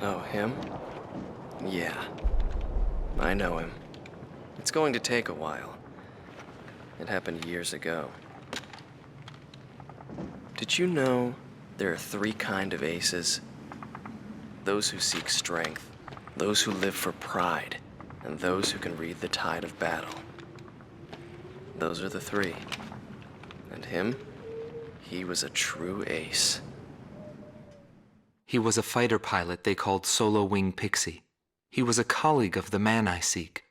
Oh, him? Yeah. I know him. It's going to take a while. It happened years ago. Did you know there are three kinds of aces? Those who seek strength, those who live for pride, and those who can read the tide of battle. Those are the three. And him? He was a true ace. He was a fighter pilot they called Solo Wing Pixie. He was a colleague of the man I seek.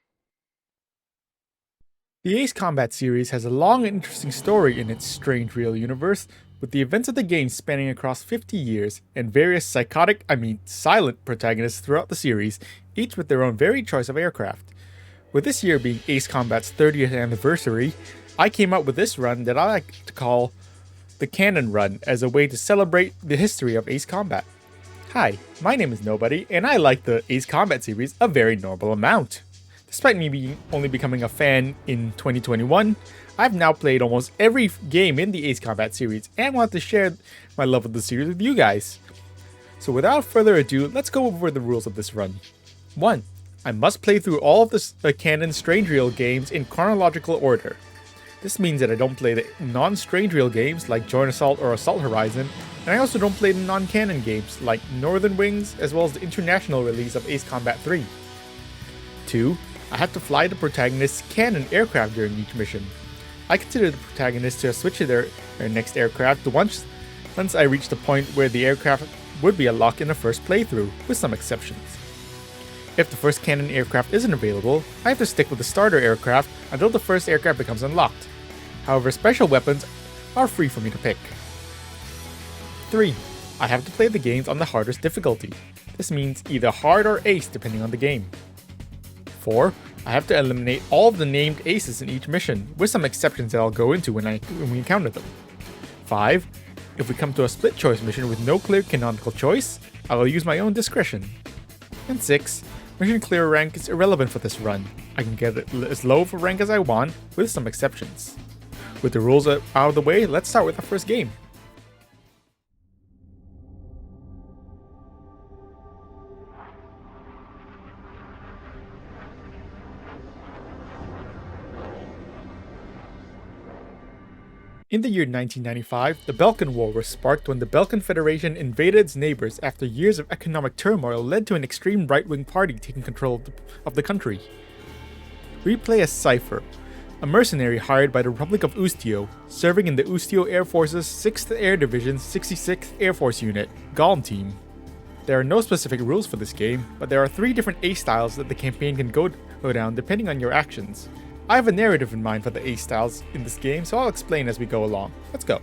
The Ace Combat series has a long and interesting story in its strange real universe, with the events of the game spanning across 50 years and various silent protagonists throughout the series, each with their own varied choice of aircraft. With this year being Ace Combat's 30th anniversary, I came up with this run that I like to call the Canon run as a way to celebrate the history of Ace Combat. Hi, my name is Nobody, and I like the Ace Combat series a very normal amount. Despite me only becoming a fan in 2021, I've now played almost every game in the Ace Combat series and want to share my love of the series with you guys. So without further ado, let's go over the rules of this run. 1. I must play through all of the Canon Strange Reel games in chronological order. This means that I don't play the non-Strange Reel games like Joint Assault or Assault Horizon, and I also don't play the non-canon games like Northern Wings as well as the international release of Ace Combat 3. 2. I have to fly the protagonist's Canon aircraft during each mission. I consider the protagonist to switch to their next aircraft once I reach the point where the aircraft would be unlocked in the first playthrough, with some exceptions. If the first Canon aircraft isn't available, I have to stick with the starter aircraft until the first aircraft becomes unlocked. However, special weapons are free for me to pick. 3. I have to play the games on the hardest difficulty. This means either hard or ace depending on the game. 4. I have to eliminate all of the named aces in each mission, with some exceptions that I'll go into when we encounter them. 5. If we come to a split choice mission with no clear canonical choice, I will use my own discretion. And 6. Mission clear rank is irrelevant for this run. I can get it as low of a rank as I want, with some exceptions. With the rules out of the way, let's start with our first game. In the year 1995, the Belkan War was sparked when the Belkan Federation invaded its neighbors after years of economic turmoil led to an extreme right-wing party taking control of the country. We play as Cypher, a mercenary hired by the Republic of Ustio, serving in the Ustio Air Force's 6th Air Division's 66th Air Force Unit, GALM Team. There are no specific rules for this game, but there are 3 different ace styles that the campaign can go down depending on your actions. I have a narrative in mind for the ace styles in this game, so I'll explain as we go along. Let's go.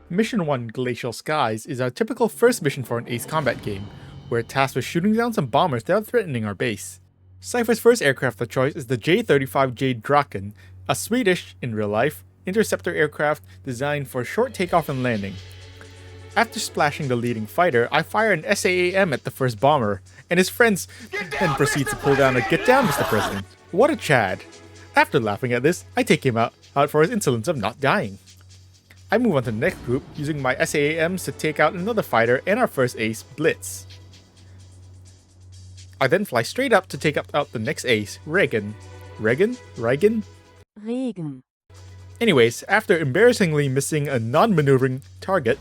Mission 1, Glacial Skies, is our typical first mission for an Ace Combat game. We're tasked with shooting down some bombers that are threatening our base. Cypher's first aircraft of choice is the J-35J Draken, a Swedish, in real life, interceptor aircraft designed for short takeoff and landing. After splashing the leading fighter, I fire an SAAM at the first bomber, and his friends then proceed to pull down a "Get down, Mr. President." What a Chad. After laughing at this, I take him out for his insolence of not dying. I move on to the next group, using my SAAMs to take out another fighter and our first ace, Blitz. I then fly straight up to take out the next ace, Reagan. Reagan? Regen. Anyways, after embarrassingly missing a non-maneuvering target,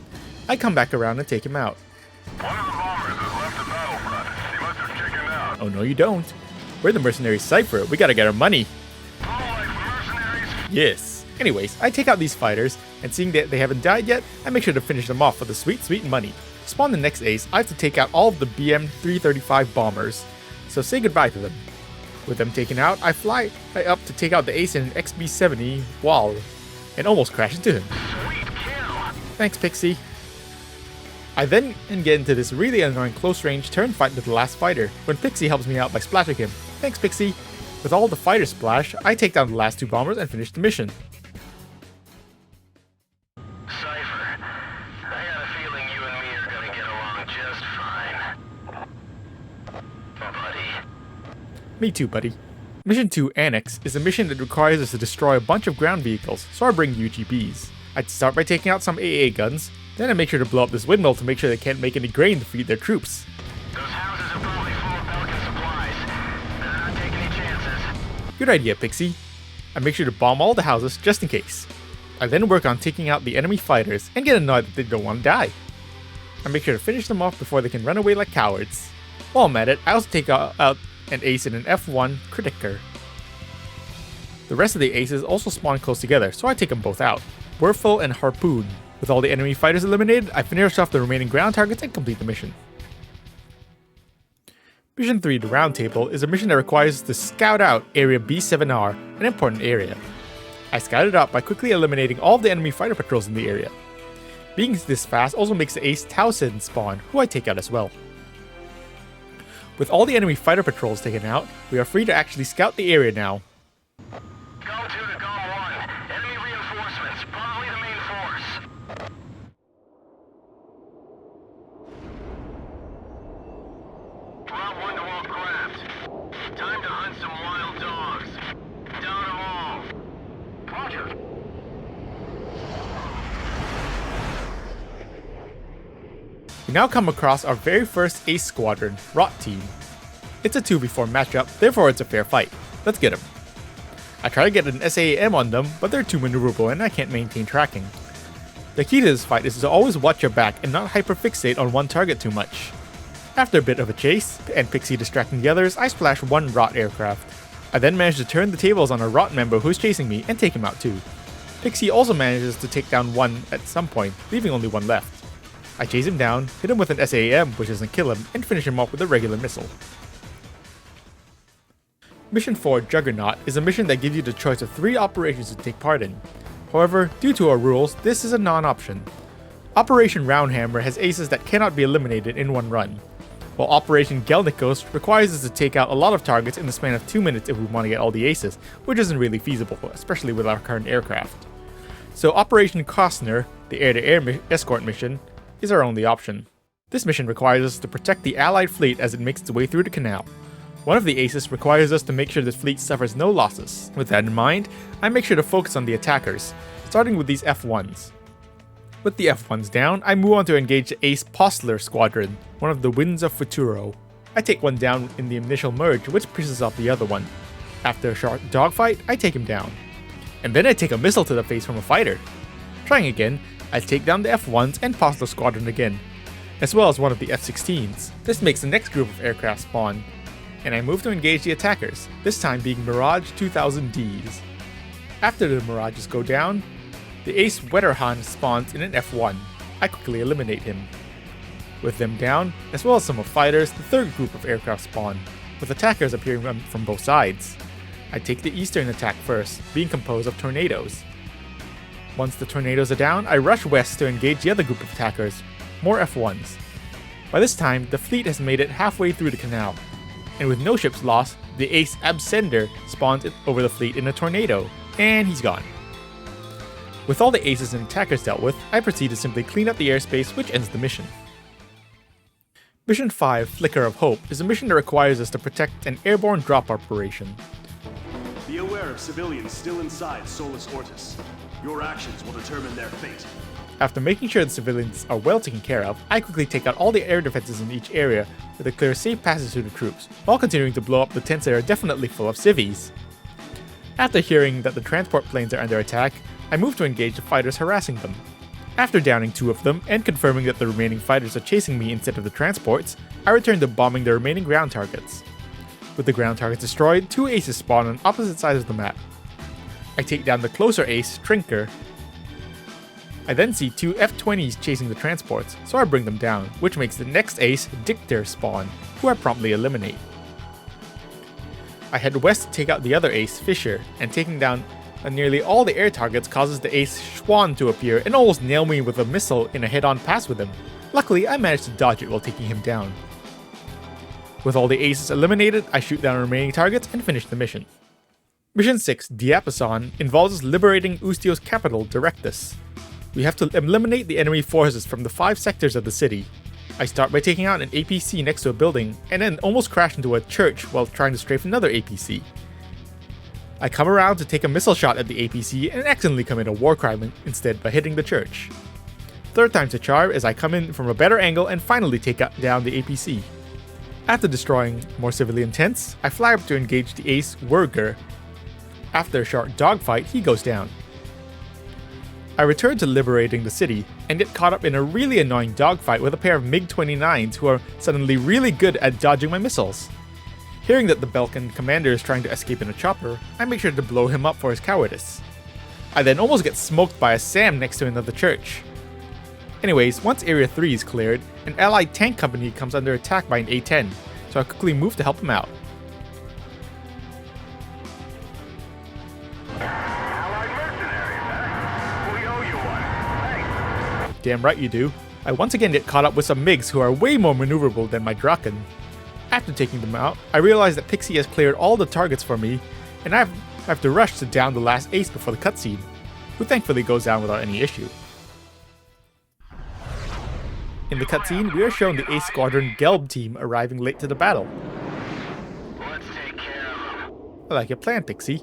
I come back around and take him out. One of the bombers has left the battlefront. He must have chickened out. Oh no you don't. We're the mercenary Cypher, we gotta get our money. Yes. Anyways, I take out these fighters, and seeing that they haven't died yet, I make sure to finish them off for the sweet money. To spawn the next ace, I have to take out all of the BM-335 bombers, so say goodbye to them. With them taken out, I fly up to take out the ace in an XB-70 wall, and almost crash into him. Thanks, Pixie. I then get into this really annoying close-range turn fight with the last fighter, when Pixie helps me out by splashing him. Thanks, Pixie. With all the fighters splash, I take down the last 2 bombers and finish the mission. Cypher, I got a feeling you and me are gonna get along just fine. Buddy. Me too, buddy. Mission 2, Annex, is a mission that requires us to destroy a bunch of ground vehicles, so I bring UGBs. I'd start by taking out some AA guns, then I make sure to blow up this windmill to make sure they can't make any grain to feed their troops. Those houses Good idea, Pixie. I make sure to bomb all the houses just in case. I then work on taking out the enemy fighters and get annoyed that they don't want to die. I make sure to finish them off before they can run away like cowards. While I'm at it, I also take out an ace in an F1 Critiker. The rest of the aces also spawn close together, so I take them both out. Werfel and Harpoon. With all the enemy fighters eliminated, I finish off the remaining ground targets and complete the mission. Mission 3, the Round Table, is a mission that requires us to scout out Area B7R, an important area. I scout it out by quickly eliminating all of the enemy fighter patrols in the area. Being this fast also makes the ace Towson spawn, who I take out as well. With all the enemy fighter patrols taken out, we are free to actually scout the area now. Gom 2 to Gom 1. Enemy reinforcements, probably the main force. Drop 1 to all craft. Time to hunt some wild dogs. Down them all. Roger. We now come across our very first ace squadron, Rot Team. It's a 2v4 matchup, therefore it's a fair fight. Let's get them. I try to get an SAM on them, but they're too maneuverable and I can't maintain tracking. The key to this fight is to always watch your back and not hyperfixate on one target too much. After a bit of a chase, and Pixie distracting the others, I splash one Rot aircraft. I then manage to turn the tables on a Rot member who's chasing me and take him out too. Pixie also manages to take down one at some point, leaving only one left. I chase him down, hit him with an SAM which doesn't kill him, and finish him off with a regular missile. Mission 4, Juggernaut, is a mission that gives you the choice of 3 operations to take part in. However, due to our rules, this is a non-option. Operation Roundhammer has aces that cannot be eliminated in one run, while Operation Gelnikos requires us to take out a lot of targets in the span of 2 minutes if we want to get all the aces, which isn't really feasible, especially with our current aircraft. So Operation Kostner, the air-to-air escort mission, is our only option. This mission requires us to protect the Allied fleet as it makes its way through the canal. One of the aces requires us to make sure the fleet suffers no losses. With that in mind, I make sure to focus on the attackers, starting with these F1s. With the F1s down, I move on to engage the Ace Postler Squadron, one of the Winds of Futuro. I take one down in the initial merge, which pisses off the other one. After a short dogfight, I take him down. And then I take a missile to the face from a fighter. Trying again, I take down the F1s and Postler Squadron again, as well as one of the F-16s. This makes the next group of aircraft spawn, and I move to engage the attackers, this time being Mirage 2000Ds. After the Mirages go down, the Ace Wetterhahn spawns in an F1. I quickly eliminate him. With them down, as well as some of fighters, the third group of aircraft spawn, with attackers appearing from both sides. I take the eastern attack first, being composed of tornadoes. Once the tornadoes are down, I rush west to engage the other group of attackers, more F1s. By this time, the fleet has made it halfway through the canal, and with no ships lost, the Ace Absender spawns over the fleet in a tornado, and he's gone. With all the aces and attackers dealt with, I proceed to simply clean up the airspace, which ends the mission. Mission 5, Flicker of Hope, is a mission that requires us to protect an airborne drop operation. Be aware of civilians still inside Solus Ortis. Your actions will determine their fate. After making sure the civilians are well taken care of, I quickly take out all the air defenses in each area to declare safe passage to the troops, while continuing to blow up the tents that are definitely full of civvies. After hearing that the transport planes are under attack, I move to engage the fighters harassing them. After downing 2 of them, and confirming that the remaining fighters are chasing me instead of the transports, I return to bombing the remaining ground targets. With the ground targets destroyed, 2 aces spawn on opposite sides of the map. I take down the closer ace, Trinker. I then see 2 F-20s chasing the transports, so I bring them down, which makes the next ace, Dictor, spawn, who I promptly eliminate. I head west to take out the other ace, Fisher, and taking down nearly all the air targets causes the ace Schwann to appear and almost nail me with a missile in a head-on pass with him. Luckily, I managed to dodge it while taking him down. With all the aces eliminated, I shoot down remaining targets and finish the mission. Mission 6, Diapason, involves us liberating Ustio's capital, Directus. We have to eliminate the enemy forces from the 5 sectors of the city. I start by taking out an APC next to a building, and then almost crash into a church while trying to strafe another APC. I come around to take a missile shot at the APC and accidentally commit a war crime instead by hitting the church. Third time's a charm as I come in from a better angle and finally take down the APC. After destroying more civilian tents, I fly up to engage the ace Werger After a short dogfight, he goes down. I return to liberating the city, and get caught up in a really annoying dogfight with a pair of MiG-29s who are suddenly really good at dodging my missiles. Hearing that the Belkan commander is trying to escape in a chopper, I make sure to blow him up for his cowardice. I then almost get smoked by a SAM next to another church. Anyways, once Area 3 is cleared, an allied tank company comes under attack by an A-10, so I quickly move to help him out. Allied mercenaries, huh? We owe you one. Thanks. Damn right you do. I once again get caught up with some MiGs who are way more maneuverable than my Draken. After taking them out, I realize that Pixie has cleared all the targets for me, and I have to rush to down the last ace before the cutscene, who thankfully goes down without any issue. In the cutscene, we are shown the Ace Squadron Gelb team arriving late to the battle. Let's take care of them. I like your plan, Pixie.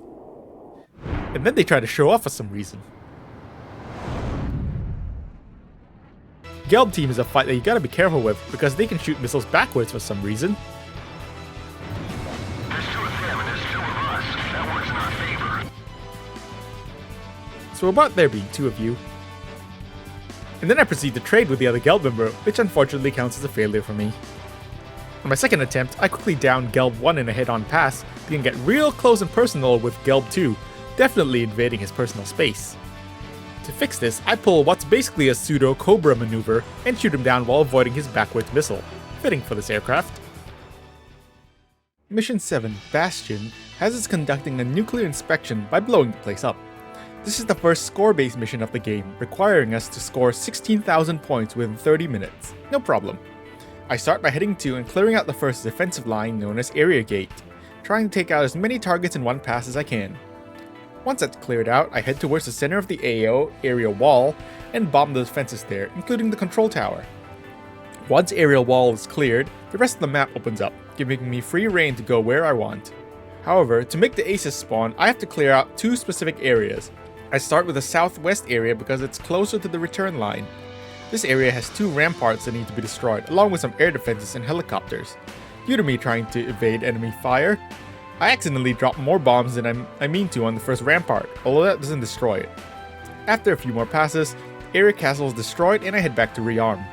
And then they try to show off for some reason. Gelb team is a fight that you gotta be careful with because they can shoot missiles backwards for some reason. There's 2 of them and there's 2 of us. That works in our favor. So about there being 2 of you. And then I proceed to trade with the other Gelb member, which unfortunately counts as a failure for me. On my second attempt, I quickly down Gelb 1 in a head-on pass, but can get real close and personal with Gelb 2, definitely invading his personal space. To fix this, I pull what's basically a pseudo-Cobra maneuver and shoot him down while avoiding his backwards missile, fitting for this aircraft. Mission 7, Bastion, has us conducting a nuclear inspection by blowing the place up. This is the first score-based mission of the game, requiring us to score 16,000 points within 30 minutes. No problem. I start by heading to and clearing out the first defensive line known as Area Gate, trying to take out as many targets in one pass as I can. Once that's cleared out, I head towards the center of the AO area wall and bomb the defenses there, including the control tower. Once area wall is cleared, the rest of the map opens up, giving me free reign to go where I want. However, to make the aces spawn, I have to clear out 2 specific areas. I start with the southwest area because it's closer to the return line. This area has 2 ramparts that need to be destroyed, along with some air defenses and helicopters. Due to me trying to evade enemy fire, I accidentally drop more bombs than I mean to on the first rampart, although that doesn't destroy it. After a few more passes, area castle is destroyed and I head back to rearm.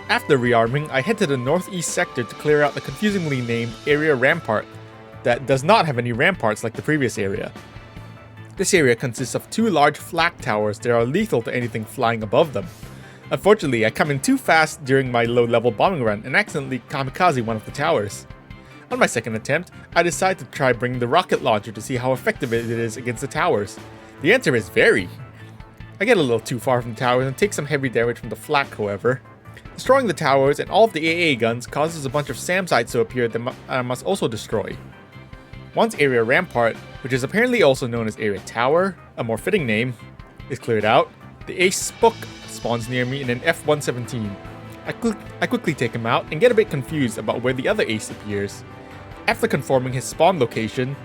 After rearming, I head to the northeast sector to clear out the confusingly named area rampart that does not have any ramparts like the previous area. This area consists of 2 large flak towers that are lethal to anything flying above them. Unfortunately, I come in too fast during my low-level bombing run and accidentally kamikaze one of the towers. On my second attempt, I decide to try bringing the rocket launcher to see how effective it is against the towers. The answer is very. I get a little too far from the towers and take some heavy damage from the flak, however. Destroying the towers and all of the AA guns causes a bunch of SAM sites to appear that I must also destroy. Once Area Rampart, which is apparently also known as Area Tower, a more fitting name, is cleared out, the Ace Spook spawns near me in an F-117. I quickly take him out and get a bit confused about where the other Ace appears. After confirming his spawn location,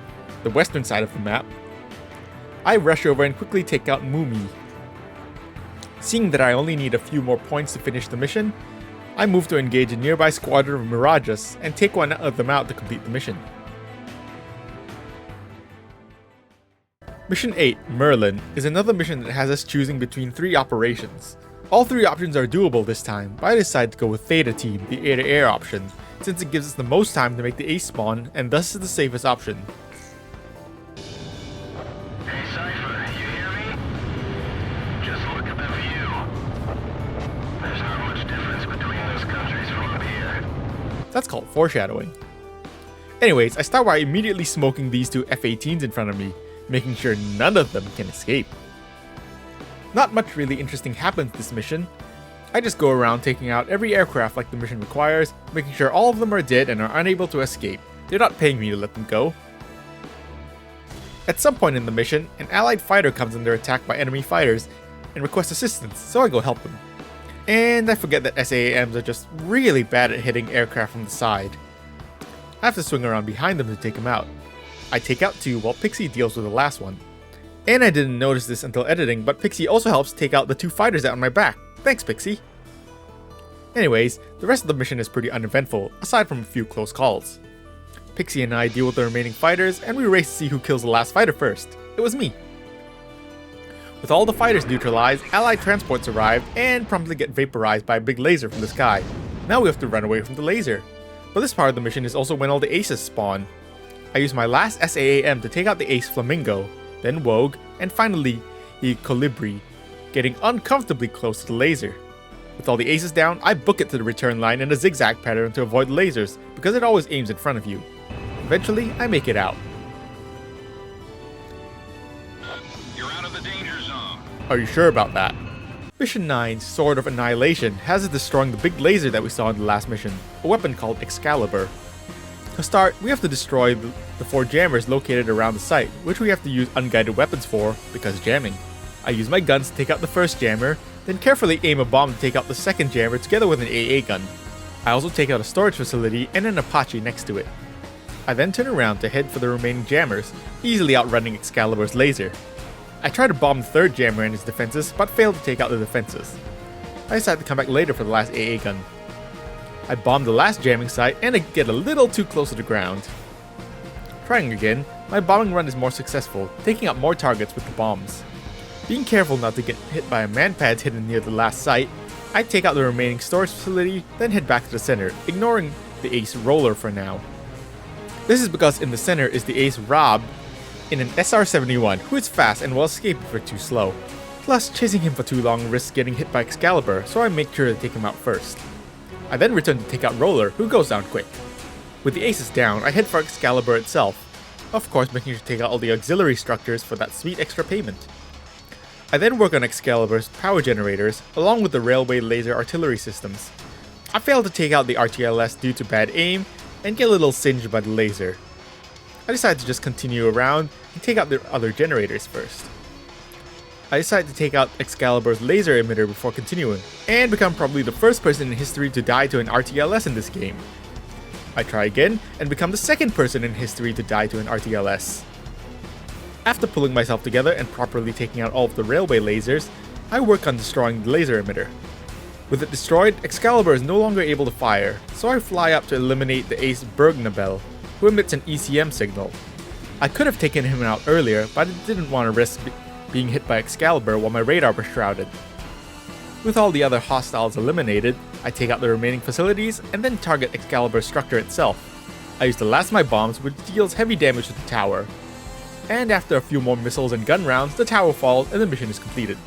the western side of the map, I rush over and quickly take out Mumi. Seeing that I only need a few more points to finish the mission, I move to engage a nearby squadron of Mirages and take one of them out to complete the mission. Mission 8, Merlin, is another mission that has us choosing between 3 operations. All 3 options are doable this time, but I decided to go with Theta Team, the air-to-air option, since it gives us the most time to make the ace spawn and thus is the safest option. Hey, Cypher, you hear me? Just look at the view. There's not much difference between those countries from up here. That's called foreshadowing. Anyways, I start by immediately smoking these 2 F-18s in front of me, making sure none of them can escape. Not much really interesting happens this mission. I just go around taking out every aircraft like the mission requires, making sure all of them are dead and are unable to escape. They're not paying me to let them go. At some point in the mission, an allied fighter comes under attack by enemy fighters and requests assistance, so I go help them. And I forget that SAAMs are just really bad at hitting aircraft from the side. I have to swing around behind them to take them out. I take out 2 while Pixie deals with the last one. And I didn't notice this until editing, but Pixie also helps take out the 2 fighters out on my back. Thanks, Pixie! Anyways, the rest of the mission is pretty uneventful, aside from a few close calls. Pixie and I deal with the remaining fighters, and we race to see who kills the last fighter first. It was me. With all the fighters neutralized, allied transports arrived and promptly get vaporized by a big laser from the sky. Now we have to run away from the laser. But this part of the mission is also when all the aces spawn. I use my last SAAM to take out the ace Flamingo, then Wogue, and finally the Colibri, getting uncomfortably close to the laser. With all the aces down, I book it to the return line in a zigzag pattern to avoid lasers, because it always aims in front of you. Eventually, I make it out. You're out of the danger zone. Are you sure about that? Mission 9's Sword of Annihilation has us destroying the big laser that we saw in the last mission, a weapon called Excalibur. To start, we have to destroy the 4 jammers located around the site, which we have to use unguided weapons for, because jamming. I use my guns to take out the first jammer, then carefully aim a bomb to take out the second jammer together with an AA gun. I also take out a storage facility and an Apache next to it. I then turn around to head for the remaining jammers, easily outrunning Excalibur's laser. I try to bomb the third jammer and his defenses, but fail to take out the defenses. I decide to come back later for the last AA gun. I bomb the last jamming site and I get a little too close to the ground. Trying again, my bombing run is more successful, taking out more targets with the bombs. Being careful not to get hit by a man-pads hidden near the last site, I take out the remaining storage facility, then head back to the center, ignoring the ace Roller for now. This is because in the center is the ace Rob in an SR-71 who is fast and will escape if we're too slow. Plus, chasing him for too long risks getting hit by Excalibur, so I make sure to take him out first. I then return to take out Roller, who goes down quick. With the aces down, I head for Excalibur itself, of course making sure to take out all the auxiliary structures for that sweet extra payment. I then work on Excalibur's power generators, along with the railway laser artillery systems. I fail to take out the RTLS due to bad aim, and get a little singed by the laser. I decide to just continue around and take out the other generators first. I decide to take out Excalibur's laser emitter before continuing, and become probably the first person in history to die to an RTLS in this game. I try again, and become the second person in history to die to an RTLS. After pulling myself together and properly taking out all of the railway lasers, I work on destroying the laser emitter. With it destroyed, Excalibur is no longer able to fire, so I fly up to eliminate the ace Bergnabel, who emits an ECM signal. I could have taken him out earlier, but I didn't want to risk being hit by Excalibur while my radar was shrouded. With all the other hostiles eliminated, I take out the remaining facilities and then target Excalibur's structure itself. I use the last of my bombs, which deals heavy damage to the tower. And after a few more missiles and gun rounds, the tower falls and the mission is completed.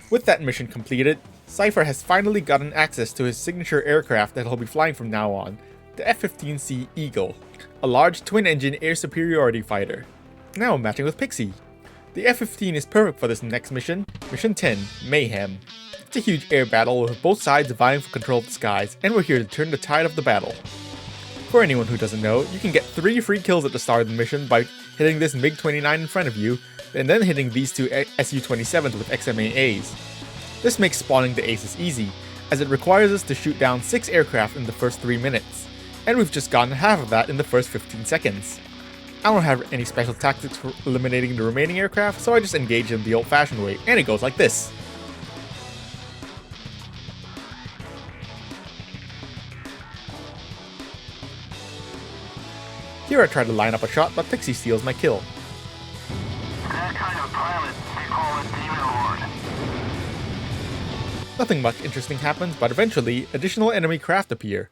With that mission completed, Cypher has finally gotten access to his signature aircraft that he'll be flying from now on, the F-15C Eagle, a large twin-engine air superiority fighter. Now matching with Pixie. The F-15 is perfect for this next mission, Mission 10, Mayhem. It's a huge air battle with both sides vying for control of the skies, and we're here to turn the tide of the battle. For anyone who doesn't know, you can get 3 free kills at the start of the mission by hitting this MiG-29 in front of you, and then hitting these 2 Su-27s with XMAAs. This makes spawning the aces easy, as it requires us to shoot down 6 aircraft in the first 3 minutes, and we've just gotten half of that in the first 15 seconds. I don't have any special tactics for eliminating the remaining aircraft, so I just engage them the old-fashioned way, and it goes like this. Here I try to line up a shot, but Pixie steals my kill. That kind of pilot, they call it Demon Lord. Nothing much interesting happens, but eventually, additional enemy craft appear.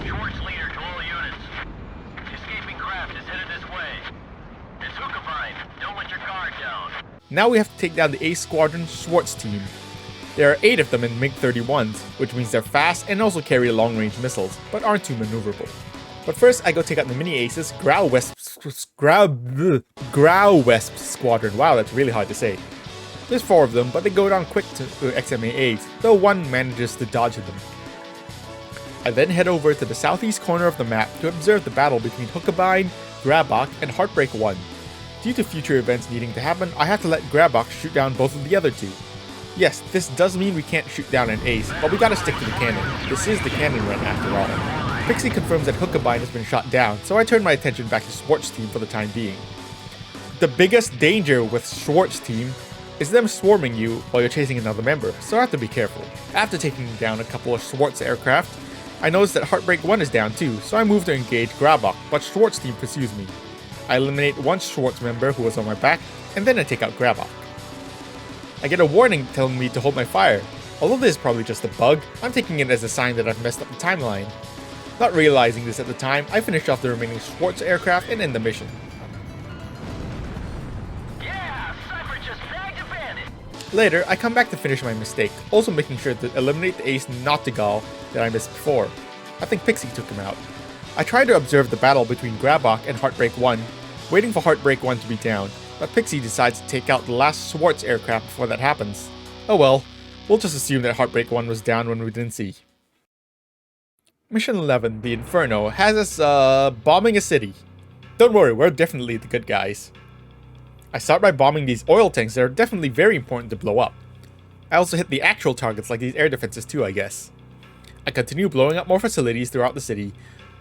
Schwartz leader to all units. Escaping craft is headed this way. It's Hookabine. Don't let your guard down. Now we have to take down the Ace Squadron Schwartz team. There are 8 of them in MiG-31s, which means they're fast and also carry long-range missiles, but aren't too maneuverable. But first, I go take out the mini-aces Growl Wesp Squadron. Wow, that's really hard to say. There's 4 of them, but they go down quick to XMAAs, though one manages to dodge them. I then head over to the southeast corner of the map to observe the battle between Hookabine, Grabach, and Heartbreak 1. Due to future events needing to happen, I have to let Grabach shoot down both of the other 2. Yes, this does mean we can't shoot down an ace, but we gotta stick to the cannon. This is the cannon run after all. Pixie confirms that Hookabine has been shot down, so I turn my attention back to Schwartz's team for the time being. The biggest danger with Schwartz's team is them swarming you while you're chasing another member, so I have to be careful. After taking down a couple of Schwartz aircraft, I noticed that Heartbreak 1 is down too, so I move to engage Grabok, but Schwartz's team pursues me. I eliminate one Schwartz member who was on my back, and then I take out Grabok. I get a warning telling me to hold my fire. Although this is probably just a bug, I'm taking it as a sign that I've messed up the timeline. Not realizing this at the time, I finish off the remaining Schwartz aircraft and end the mission. Yeah, Cypher just bagged a bandit. Later, I come back to finish my mistake, also making sure to eliminate the ace Nottigal that I missed before. I think Pixie took him out. I try to observe the battle between Grabok and Heartbreak 1, waiting for Heartbreak 1 to be down, but Pixie decides to take out the last Schwartz aircraft before that happens. Oh well, we'll just assume that Heartbreak 1 was down when we didn't see. Mission 11, the Inferno, has us bombing a city. Don't worry, we're definitely the good guys. I start by bombing these oil tanks that are definitely very important to blow up. I also hit the actual targets like these air defenses too, I guess. I continue blowing up more facilities throughout the city,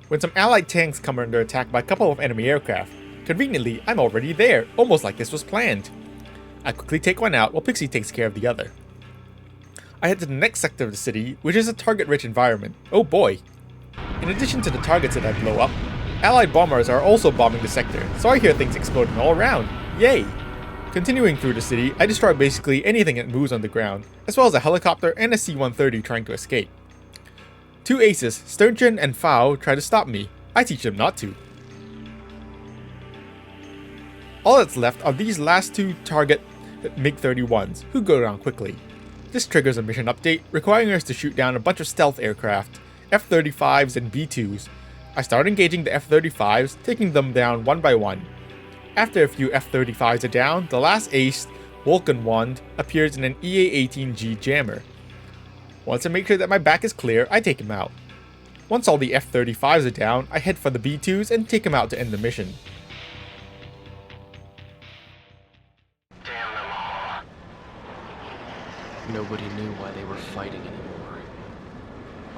when some allied tanks come under attack by a couple of enemy aircraft. Conveniently, I'm already there, almost like this was planned. I quickly take one out while Pixie takes care of the other. I head to the next sector of the city, which is a target-rich environment. Oh boy. In addition to the targets that I blow up, allied bombers are also bombing the sector, so I hear things exploding all around. Yay! Continuing through the city, I destroy basically anything that moves on the ground, as well as a helicopter and a C-130 trying to escape. Two aces, Sturgeon and Fao, try to stop me. I teach them not to. All that's left are these last two target MiG-31s, who go down quickly. This triggers a mission update, requiring us to shoot down a bunch of stealth aircraft, F-35s and B-2s. I start engaging the F-35s, taking them down one by one. After a few F-35s are down, the last ace, Belkan wand, appears in an EA-18G jammer. Once I make sure that my back is clear, I take him out. Once all the F-35s are down, I head for the B-2s and take him out to end the mission. Damn them all. Nobody knew why they were fighting anymore.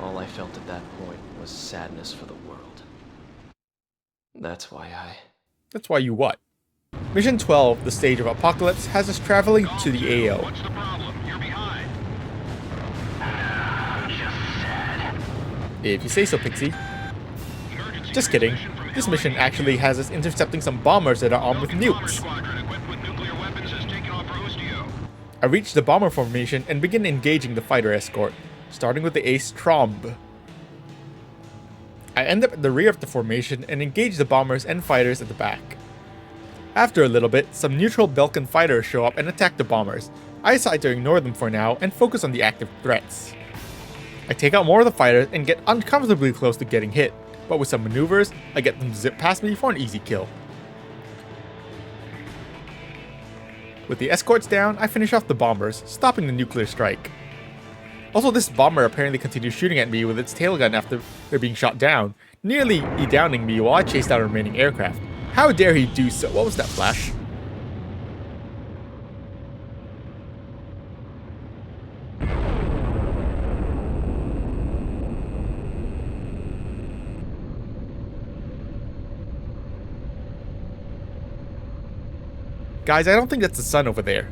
All I felt at that point was sadness for the world. That's why That's why you what? Mission 12, the Stage of Apocalypse, has us traveling to the AO. What's the problem? You're behind. Just sad. If you say so, Pixie. Just kidding. This mission actually has us intercepting some bombers that are armed with nukes. I reach the bomber formation and begin engaging the fighter escort, starting with the ace Tromb. I end up at the rear of the formation and engage the bombers and fighters at the back. After a little bit, some neutral Belkan fighters show up and attack the bombers. I decide to ignore them for now and focus on the active threats. I take out more of the fighters and get uncomfortably close to getting hit, but with some maneuvers, I get them to zip past me for an easy kill. With the escorts down, I finish off the bombers, stopping the nuclear strike. Also, this bomber apparently continues shooting at me with its tail gun after they're being shot down, nearly downing me while I chase down remaining aircraft. How dare he do so? What was that flash? Guys, I don't think that's the sun over there.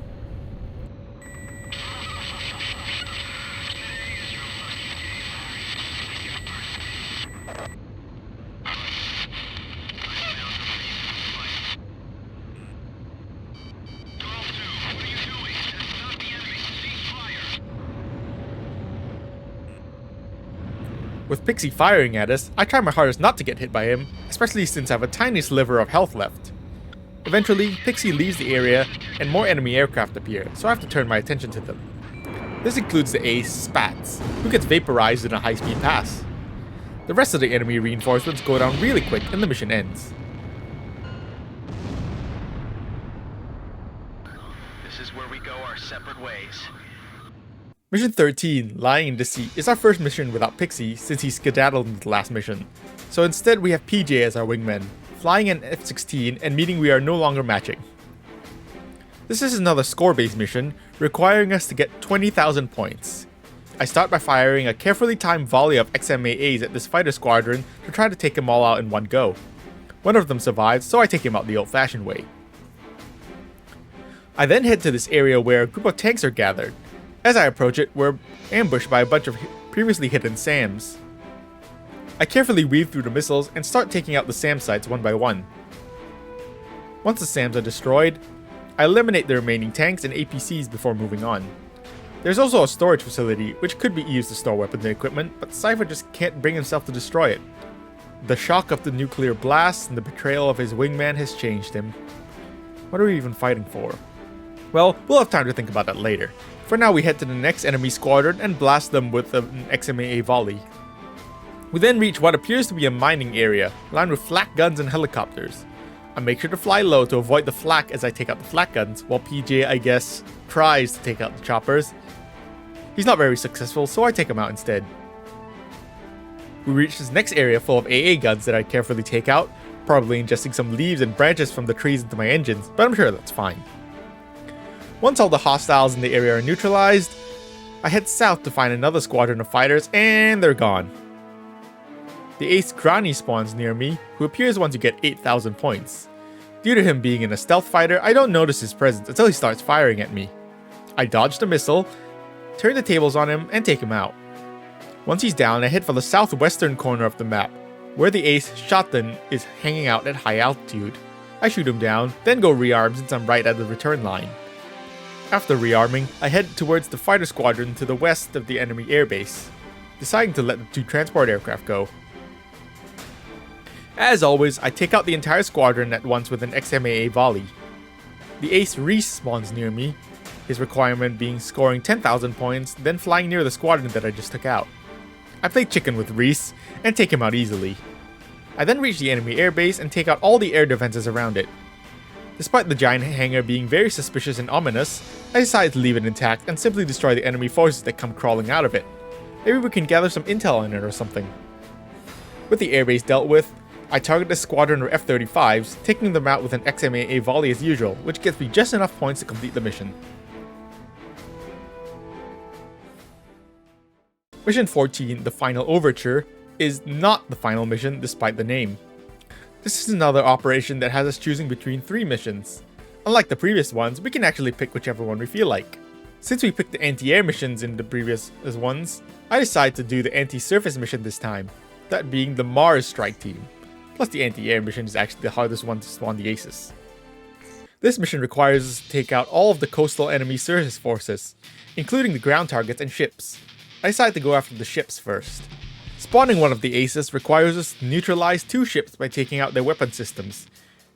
With Pixie firing at us, I try my hardest not to get hit by him, especially since I have a tiny sliver of health left. Eventually, Pixie leaves the area and more enemy aircraft appear, so I have to turn my attention to them. This includes the ace Spats, who gets vaporized in a high-speed pass. The rest of the enemy reinforcements go down really quick and the mission ends. This is where we go our separate ways. Mission 13, Lying in Deceit, is our first mission without Pixie since he skedaddled in the last mission. So instead we have PJ as our wingman, flying an F-16 and meaning we are no longer matching. This is another score-based mission, requiring us to get 20,000 points. I start by firing a carefully timed volley of XMAAs at this fighter squadron to try to take them all out in one go. One of them survives, so I take him out the old-fashioned way. I then head to this area where a group of tanks are gathered. As I approach it, we're ambushed by a bunch of previously hidden SAMs. I carefully weave through the missiles and start taking out the SAM sites one by one. Once the SAMs are destroyed, I eliminate the remaining tanks and APCs before moving on. There's also a storage facility which could be used to store weapons and equipment, but Cypher just can't bring himself to destroy it. The shock of the nuclear blast and the betrayal of his wingman has changed him. What are we even fighting for? Well, we'll have time to think about that later. For now, we head to the next enemy squadron and blast them with an XMAA volley. We then reach what appears to be a mining area, lined with flak guns and helicopters. I make sure to fly low to avoid the flak as I take out the flak guns, while PJ, I guess, tries to take out the choppers. He's not very successful, so I take him out instead. We reach this next area full of AA guns that I carefully take out, probably ingesting some leaves and branches from the trees into my engines, but I'm sure that's fine. Once all the hostiles in the area are neutralized, I head south to find another squadron of fighters, and they're gone. The ace Grani spawns near me, who appears once you get 8,000 points. Due to him being in a stealth fighter, I don't notice his presence until he starts firing at me. I dodge the missile, turn the tables on him, and take him out. Once he's down, I head for the southwestern corner of the map, where the ace shotgun is hanging out at high altitude. I shoot him down, then go rearm since I'm right at the return line. After rearming, I head towards the fighter squadron to the west of the enemy airbase, deciding to let the 2 transport aircraft go. As always, I take out the entire squadron at once with an XMAA volley. The ace Reese spawns near me, his requirement being scoring 10,000 points, then flying near the squadron that I just took out. I play chicken with Reese, and take him out easily. I then reach the enemy airbase and take out all the air defenses around it. Despite the giant hangar being very suspicious and ominous, I decide to leave it intact and simply destroy the enemy forces that come crawling out of it. Maybe we can gather some intel on it or something. With the airbase dealt with, I target a squadron of F-35s, taking them out with an XMAA volley as usual, which gets me just enough points to complete the mission. Mission 14, the Final Overture, is not the final mission despite the name. This is another operation that has us choosing between 3 missions. Unlike the previous ones, we can actually pick whichever one we feel like. Since we picked the anti-air missions in the previous ones, I decided to do the anti-surface mission this time, that being the Mars strike team. Plus the anti-air mission is actually the hardest one to spawn the aces. This mission requires us to take out all of the coastal enemy surface forces, including the ground targets and ships. I decided to go after the ships first. Spawning one of the aces requires us to neutralize 2 ships by taking out their weapon systems.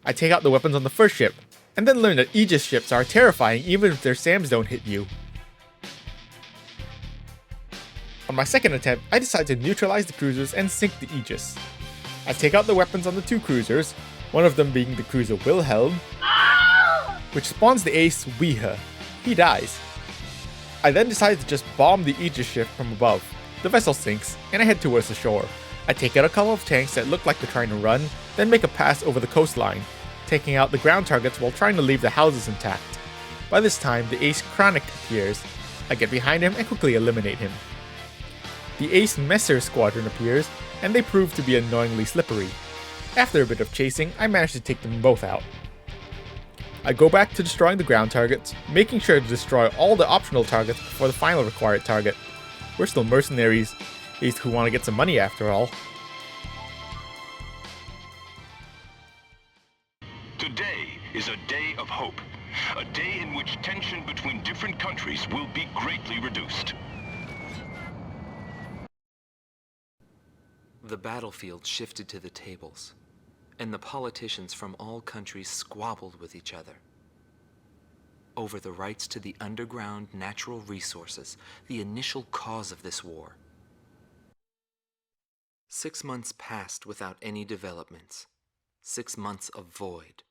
I take out the weapons on the first ship, and then learn that Aegis ships are terrifying even if their SAMs don't hit you. On my second attempt, I decide to neutralize the cruisers and sink the Aegis. I take out the weapons on the 2 cruisers, one of them being the cruiser Wilhelm, which spawns the ace Weha. He dies. I then decide to just bomb the Aegis ship from above. The vessel sinks, and I head towards the shore. I take out a couple of tanks that look like they're trying to run, then make a pass over the coastline, taking out the ground targets while trying to leave the houses intact. By this time, the ace Chronic appears. I get behind him and quickly eliminate him. The ace Messer squadron appears, and they prove to be annoyingly slippery. After a bit of chasing, I manage to take them both out. I go back to destroying the ground targets, making sure to destroy all the optional targets before the final required target. We're still mercenaries, at least who want to get some money after all. Today is a day of hope. A day in which tension between different countries will be greatly reduced. The battlefield shifted to the tables, and the politicians from all countries squabbled with each other over the rights to the underground natural resources, the initial cause of this war. 6 months passed without any developments. 6 months of void.